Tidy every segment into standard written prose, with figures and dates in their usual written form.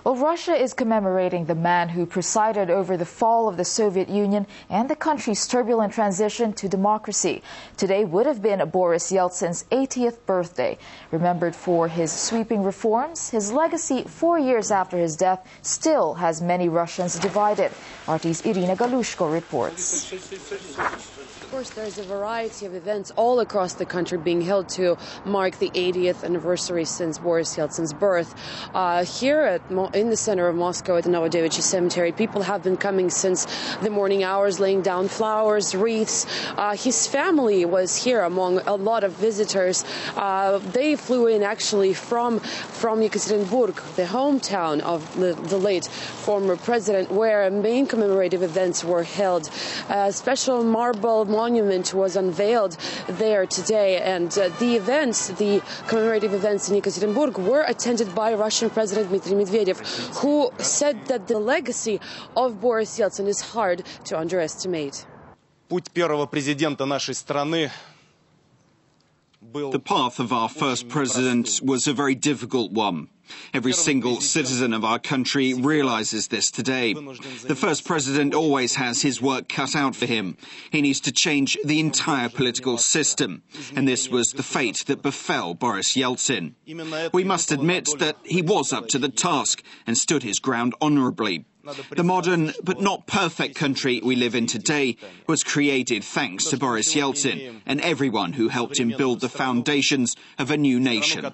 Well, Russia is commemorating the man who presided over the fall of the Soviet Union and the country's turbulent transition to democracy. Today would have been Boris Yeltsin's 80th birthday. Remembered for his sweeping reforms, his legacy 4 years after his death still has many Russians divided. RT's Galushko reports. Of course, there's a variety of events all across the country being held to mark the 80th anniversary since Boris Yeltsin's birth. Here in the center of Moscow at the Novodevichy Cemetery, people have been coming since the morning hours, laying down flowers, wreaths. His family was here among a lot of visitors. They flew in actually from Yekaterinburg, the hometown of the late former president, where main commemorative events were held. A special marble monument was unveiled there today, and the commemorative events in Yekaterinburg were attended by Russian President Dmitry Medvedev, who said that the legacy of Boris Yeltsin is hard to underestimate. Путь первого президента нашей страны. The path of our first president was a very difficult one. Every single citizen of our country realizes this today. The first president always has his work cut out for him. He needs to change the entire political system. And this was the fate that befell Boris Yeltsin. We must admit that he was up to the task and stood his ground honorably. The modern but not perfect country we live in today was created thanks to Boris Yeltsin and everyone who helped him build the foundations of a new nation.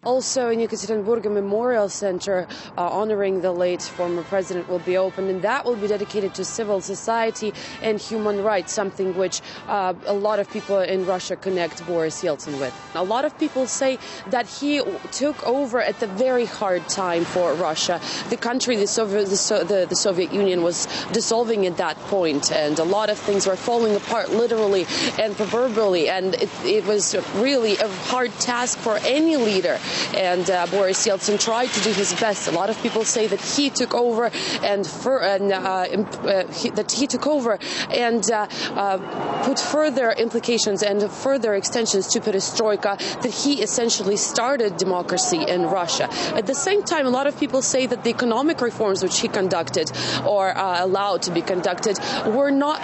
Also in Yekaterinburg, a memorial center honoring the late former president will be opened, and that will be dedicated to civil society and human rights, something which a lot of people in Russia connect Boris Yeltsin with. A lot of people say that he took over at the very hard time for Russia. The country, the Soviet Union was dissolving at that point, and a lot of things were falling apart literally and proverbially, and it was really a hard task for any leader. And Boris Yeltsin tried to do his best. A lot of people say that he took over and put further implications and further extensions to perestroika, that he essentially started democracy in Russia. At the same time, a lot of people say that the economic reforms which he conducted or allowed to be conducted were not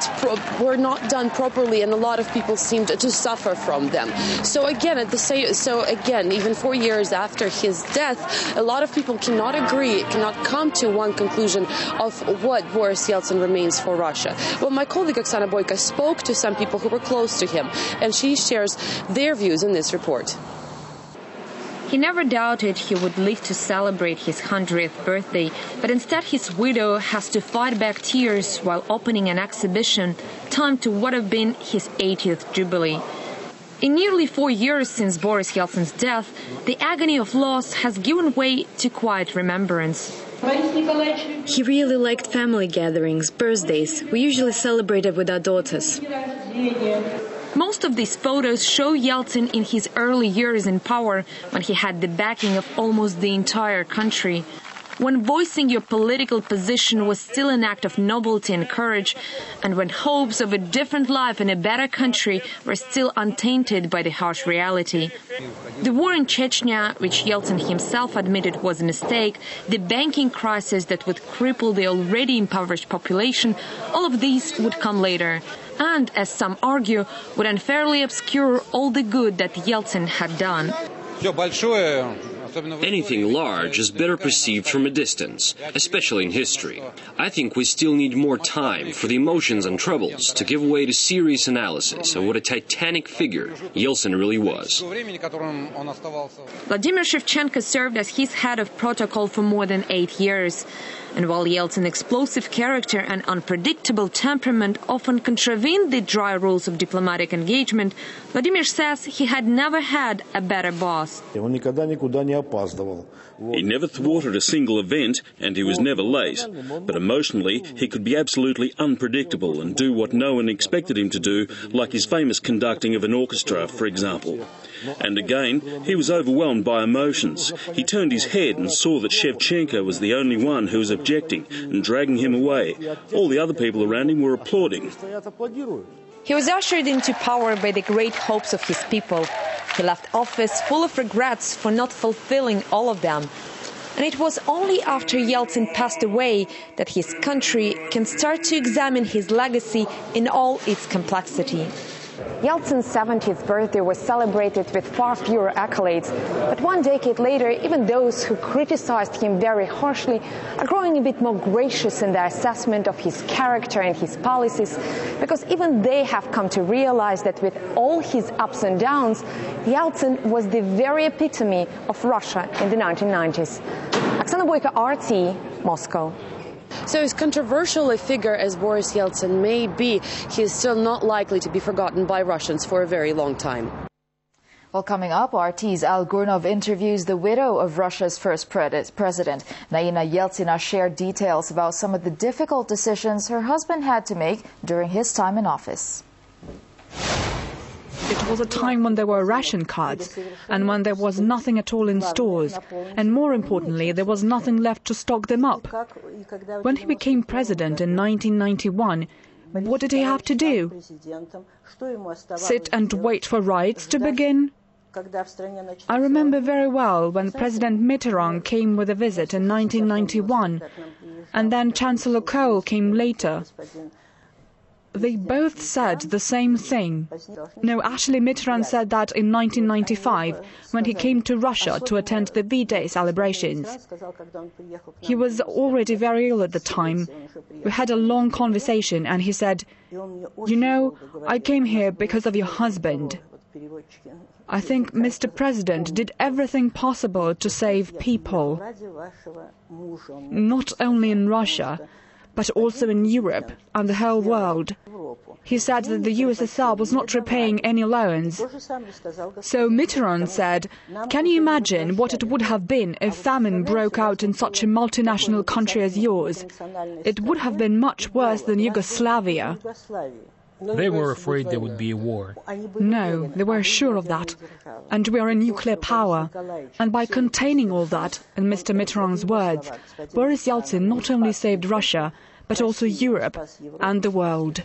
done properly, and a lot of people seemed to suffer from them. So again, even 4 years after his death, a lot of people cannot come to one conclusion of what Boris Yeltsin remains for Russia. Well, my colleague Oksana Boyka spoke to some people who were close to him, and she shares their views in this report. He never doubted he would live to celebrate his 100th birthday, but instead his widow has to fight back tears while opening an exhibition timed to what have been his 80th jubilee. In nearly 4 years since Boris Yeltsin's death, the agony of loss has given way to quiet remembrance. He really liked family gatherings, birthdays. We usually celebrated with our daughters. Most of these photos show Yeltsin in his early years in power, when he had the backing of almost the entire country. When voicing your political position was still an act of nobility and courage, and when hopes of a different life and a better country were still untainted by the harsh reality. The war in Chechnya, which Yeltsin himself admitted was a mistake, the banking crisis that would cripple the already impoverished population, all of these would come later, and, as some argue, would unfairly obscure all the good that Yeltsin had done. Anything large is better perceived from a distance, especially in history. I think we still need more time for the emotions and troubles to give way to serious analysis of what a titanic figure Yeltsin really was. Vladimir Shevchenko served as his head of protocol for more than 8 years. And while Yeltsin's explosive character and unpredictable temperament often contravened the dry rules of diplomatic engagement, Vladimir says he had never had a better boss. He never thwarted a single event, and he was never late. But emotionally, he could be absolutely unpredictable and do what no one expected him to do, like his famous conducting of an orchestra, for example. And again, he was overwhelmed by emotions. He turned his head and saw that Shevchenko was the only one who was objecting and dragging him away. All the other people around him were applauding. He was ushered into power by the great hopes of his people. He left office full of regrets for not fulfilling all of them. And it was only after Yeltsin passed away that his country can start to examine his legacy in all its complexity. Yeltsin's 70th birthday was celebrated with far fewer accolades, but one decade later, even those who criticized him very harshly are growing a bit more gracious in their assessment of his character and his policies, because even they have come to realize that with all his ups and downs, Yeltsin was the very epitome of Russia in the 1990s. Oksana Boyko, RT, Moscow. So as controversial a figure as Boris Yeltsin may be, he is still not likely to be forgotten by Russians for a very long time. Well, coming up, RT's Al Gurnov interviews the widow of Russia's first president. Naina Yeltsina shared details about some of the difficult decisions her husband had to make during his time in office. It was a time when there were ration cards and when there was nothing at all in stores, and more importantly, there was nothing left to stock them up. When he became president in 1991, what did he have to do? Sit and wait for riots to begin? I remember very well when President Mitterrand came with a visit in 1991, and then Chancellor Kohl came later. They both said the same thing. No, actually Mitterrand said that in 1995, when he came to Russia to attend the V-Day celebrations. He was already very ill at the time. We had a long conversation and he said, "You know, I came here because of your husband." I think Mr. President did everything possible to save people, not only in Russia, but also in Europe and the whole world. He said that the USSR was not repaying any loans. So Mitterrand said, "Can you imagine what it would have been if famine broke out in such a multinational country as yours? It would have been much worse than Yugoslavia." They were afraid there would be a war. No, they were sure of that. And we are a nuclear power. And by containing all that, in Mr. Mitterrand's words, Boris Yeltsin not only saved Russia, but also Europe and the world.